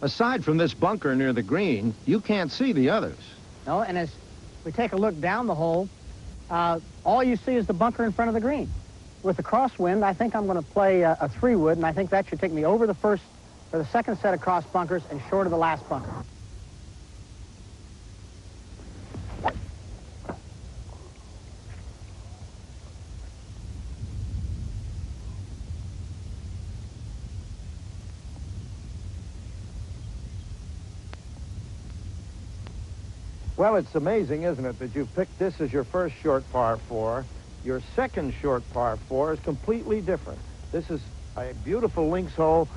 Aside from this bunker near the green, you can't see the others. No, and as we take a look down the hole, all you see is the bunker in front of the green. With the crosswind, I think I'm going to play a 3-wood, and I think that should take me over the first or the second set of cross bunkers and short of the last bunker. Well, it's amazing, isn't it, that you picked this as your first short par 4. Your second short par 4 is completely different. This is a beautiful links hole.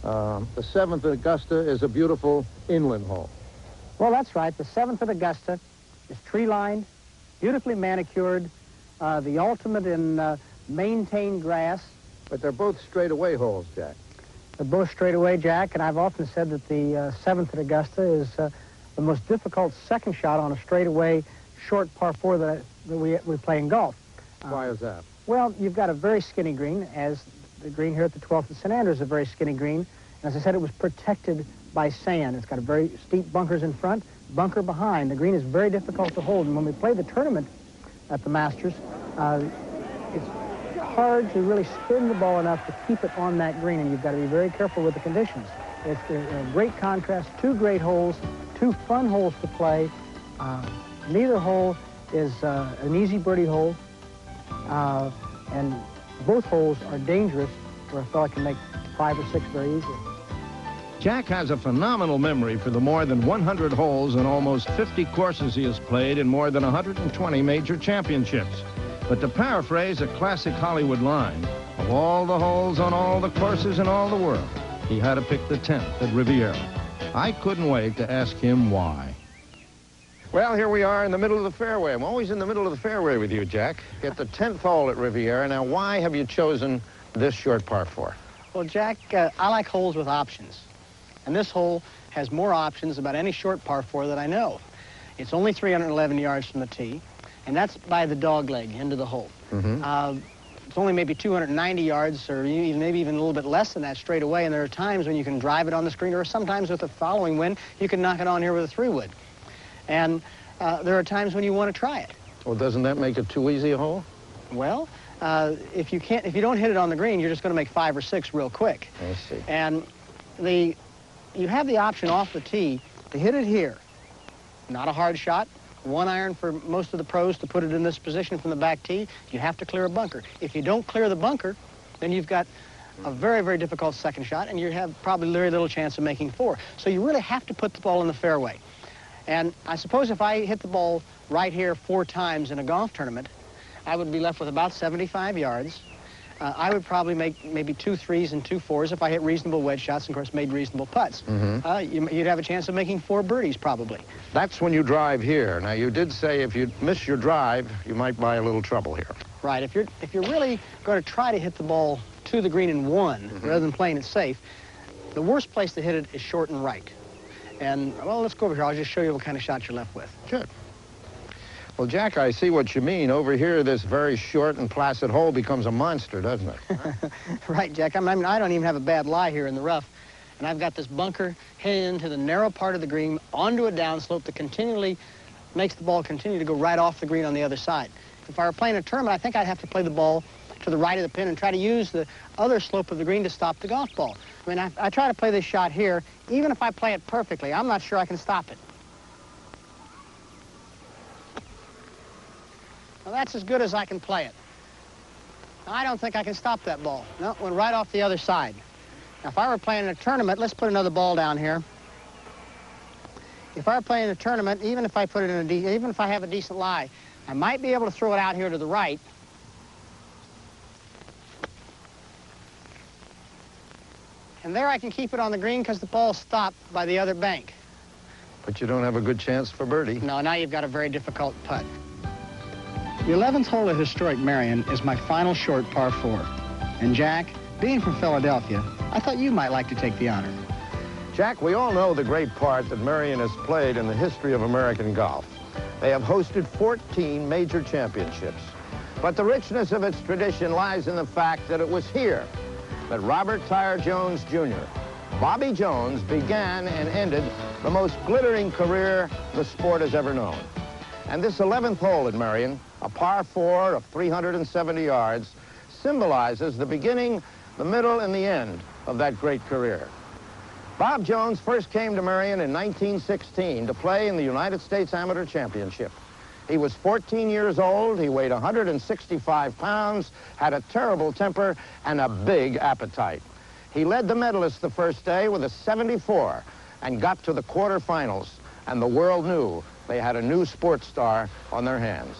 The 7th at Augusta is a beautiful inland hole. Well, that's right. The 7th at Augusta is tree-lined, beautifully manicured, the ultimate in maintained grass. But they're both straightaway holes, Jack. They're both straightaway, Jack, and I've often said that the 7th at Augusta is the most difficult second shot on a straightaway short par 4 that we play in golf. Why is that? Well, you've got a very skinny green, as the green here at the 12th at St. Andrews is a very skinny green. And as I said, it was protected by sand. It's got a very steep bunkers in front, bunker behind. The green is very difficult to hold. And when we play the tournament at the Masters, it's hard to really spin the ball enough to keep it on that green, and you've got to be very careful with the conditions. It's a great contrast, 2 great holes, 2 fun holes to play. Neither hole is an easy birdie hole, and both holes are dangerous where a fella can make 5 or 6 very easily. Jack has a phenomenal memory for the more than 100 holes and almost 50 courses he has played in more than 120 major championships. But to paraphrase a classic Hollywood line, of all the holes on all the courses in all the world, he had to pick the 10th at Riviera. I couldn't wait to ask him why. Well, here we are in the middle of the fairway. I'm always in the middle of the fairway with you, Jack. At the 10th hole at Riviera. Now, why have you chosen this short par 4? Well, Jack, I like holes with options. And this hole has more options about any short par 4 that I know. It's only 311 yards from the tee, and that's by the dog leg into the hole. It's only maybe 290 yards or maybe even a little bit less than that straight away, and there are times when you can drive it on the screen, or sometimes with the following wind, you can knock it on here with a 3-wood. And there are times when you want to try it. Well, doesn't that make it too easy a hole? Well, if you don't hit it on the green, you're just going to make 5 or 6 real quick. I see. And you have the option off the tee to hit it here. Not a hard shot. 1 iron for most of the pros to put it in this position from the back tee. You have to clear a bunker. If you don't clear the bunker, then you've got a very, very difficult second shot, and you have probably very little chance of making 4. So you really have to put the ball in the fairway. And I suppose if I hit the ball right here 4 times in a golf tournament, I would be left with about 75 yards. I would probably make maybe 2 3s and 2 4s if I hit reasonable wedge shots and, of course, made reasonable putts. You'd have a chance of making 4 birdies, probably. That's when you drive here. Now, you did say if you miss your drive, you might buy a little trouble here. Right. If you're really going to try to hit the ball to the green in 1, rather than playing it safe, the worst place to hit it is short and right. And, well, let's go over here. I'll just show you what kind of shot you're left with. Sure. Well, Jack, I see what you mean. Over here, this very short and placid hole becomes a monster, doesn't it? Right, Jack. I mean, I don't even have a bad lie here in the rough. And I've got this bunker headed into the narrow part of the green onto a downslope that continually makes the ball continue to go right off the green on the other side. If I were playing a tournament, I think I'd have to play the ball to the right of the pin and try to use the other slope of the green to stop the golf ball. I mean, I try to play this shot here. Even if I play it perfectly, I'm not sure I can stop it. Well, that's as good as I can play it. Now, I don't think I can stop that ball. No, it went right off the other side. Now, if I were playing in a tournament, let's put another ball down here. If I were playing in a tournament, even if I put it in even if I have a decent lie, I might be able to throw it out here to the right. And there I can keep it on the green because the ball's stopped by the other bank. But you don't have a good chance for birdie. No, now you've got a very difficult putt. The 11th hole at historic Marion is my final short par 4. And Jack, being from Philadelphia, I thought you might like to take the honor. Jack, we all know the great part that Marion has played in the history of American golf. They have hosted 14 major championships. But the richness of its tradition lies in the fact that it was here that Robert Tyre Jones, Jr., Bobby Jones began and ended the most glittering career the sport has ever known. And this 11th hole at Merion, a par 4 of 370 yards, symbolizes the beginning, the middle, and the end of that great career. Bob Jones first came to Merion in 1916 to play in the United States Amateur Championship. He was 14 years old, he weighed 165 pounds, had a terrible temper, and a big appetite. He led the medalists the first day with a 74 and got to the quarterfinals, and the world knew they had a new sports star on their hands.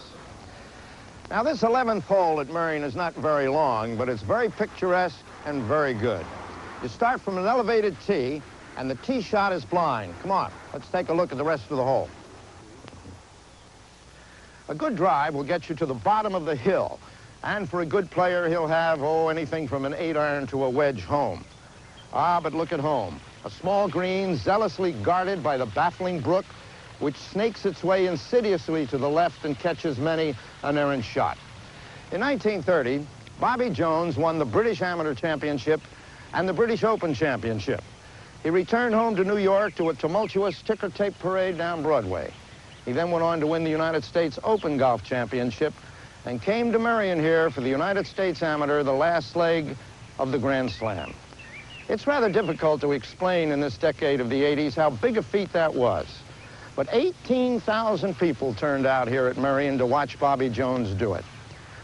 Now, this 11th hole at Merion is not very long, but it's very picturesque and very good. You start from an elevated tee, and the tee shot is blind. Come on, let's take a look at the rest of the hole. A good drive will get you to the bottom of the hill, and for a good player, he'll have, anything from an 8-iron to a wedge home. Ah, but look at home. A small green, zealously guarded by the baffling brook, which snakes its way insidiously to the left and catches many an errant shot. In 1930, Bobby Jones won the British Amateur Championship and the British Open Championship. He returned home to New York to a tumultuous ticker tape parade down Broadway. He then went on to win the United States Open Golf Championship and came to Merion here for the United States Amateur, the last leg of the Grand Slam. It's rather difficult to explain in this decade of the 80s how big a feat that was. But 18,000 people turned out here at Merion to watch Bobby Jones do it.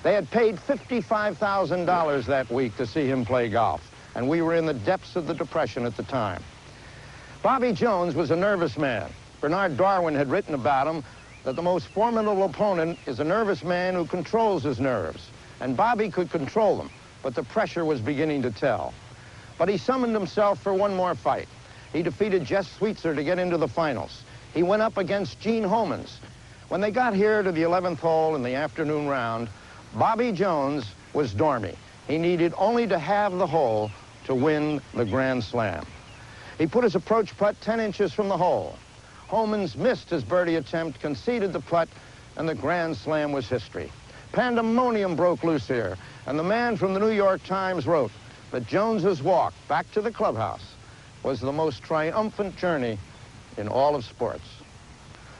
They had paid $55,000 that week to see him play golf, and we were in the depths of the Depression at the time. Bobby Jones was a nervous man. Bernard Darwin had written about him that the most formidable opponent is a nervous man who controls his nerves. And Bobby could control them, but the pressure was beginning to tell. But he summoned himself for one more fight. He defeated Jess Sweetser to get into the finals. He went up against Gene Homans. When they got here to the 11th hole in the afternoon round, Bobby Jones was dormy. He needed only to have the hole to win the Grand Slam. He put his approach putt 10 inches from the hole. Homans missed his birdie attempt, conceded the putt, and the Grand Slam was history. Pandemonium broke loose here, and the man from the New York Times wrote that Jones's walk back to the clubhouse was the most triumphant journey in all of sports.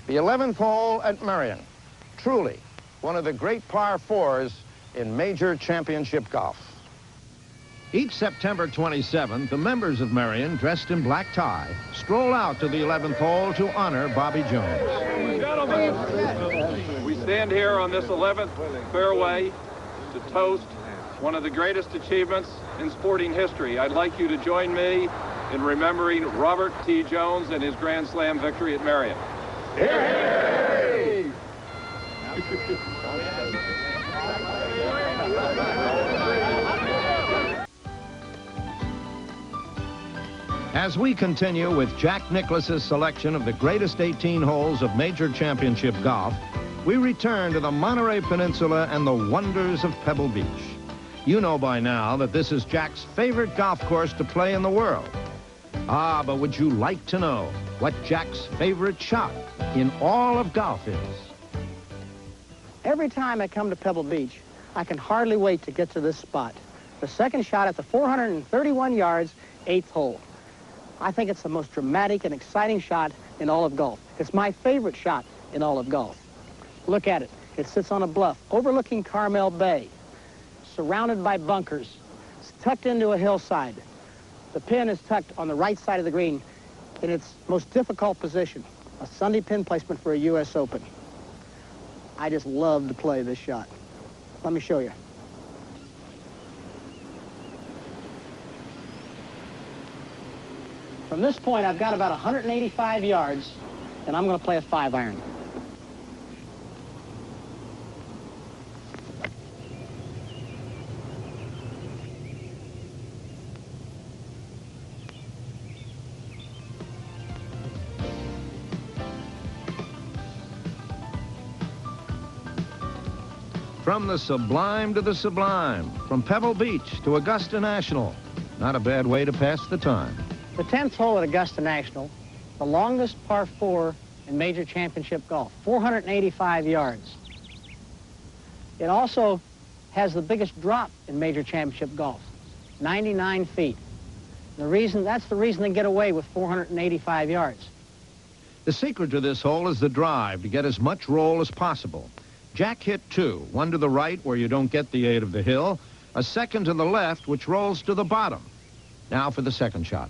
The 11th hole at Merion, truly one of the great par 4s in major championship golf. Each September 27th, the members of Merion, dressed in black tie, stroll out to the 11th hole to honor Bobby Jones. Gentlemen, we stand here on this 11th fairway to toast one of the greatest achievements in sporting history. I'd like you to join me in remembering Robert T. Jones and his Grand Slam victory at Merion. Hey! As we continue with Jack Nicklaus's selection of the greatest 18 holes of major championship golf, we return to the Monterey Peninsula and the wonders of Pebble Beach. You know by now that this is Jack's favorite golf course to play in the world. Ah, but would you like to know what Jack's favorite shot in all of golf is? Every time I come to Pebble Beach, I can hardly wait to get to this spot. The second shot at the 431 yards, 8th hole. I think it's the most dramatic and exciting shot in all of golf. It's my favorite shot in all of golf. Look at it. It sits on a bluff overlooking Carmel Bay, surrounded by bunkers. It's tucked into a hillside. The pin is tucked on the right side of the green in its most difficult position, a Sunday pin placement for a U.S. Open. I just love to play this shot. Let me show you. From this point, I've got about 185 yards, and I'm going to play a 5-iron. From the sublime to the sublime, from Pebble Beach to Augusta National. Not a bad way to pass the time. The 10th hole at Augusta National, the longest par 4 in major championship golf, 485 yards. It also has the biggest drop in major championship golf, 99 feet. That's the reason they get away with 485 yards. The secret to this hole is the drive, to get as much roll as possible. Jack hit two, one to the right where you don't get the aid of the hill, a second to the left which rolls to the bottom. Now for the second shot.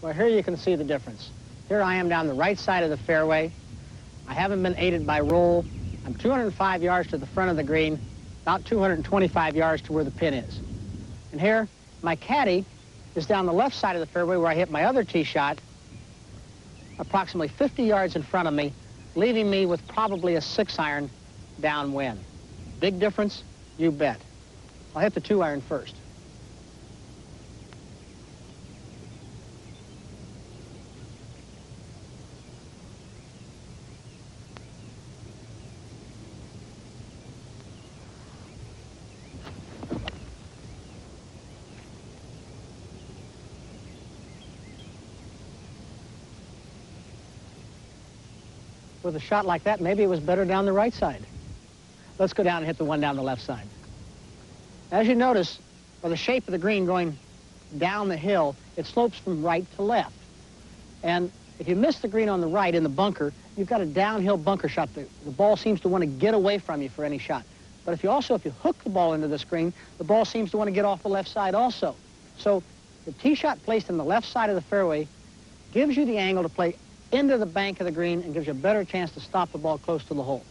Well, here you can see the difference. Here I am down the right side of the fairway. I haven't been aided by roll. I'm 205 yards to the front of the green, about 225 yards to where the pin is. And here, my caddy is down the left side of the fairway where I hit my other tee shot, approximately 50 yards in front of me, leaving me with probably a 6-iron downwind. Big difference? You bet. I'll hit the 2-iron first. With a shot like that, maybe it was better down the right side. Let's go down and hit the one down the left side. As you notice, by the shape of the green going down the hill, it slopes from right to left. And if you miss the green on the right in the bunker, you've got a downhill bunker shot. The ball seems to want to get away from you for any shot. But if you hook the ball into this green, the ball seems to want to get off the left side also. So the tee shot placed in the left side of the fairway gives you the angle to play into the bank of the green and gives you a better chance to stop the ball close to the hole.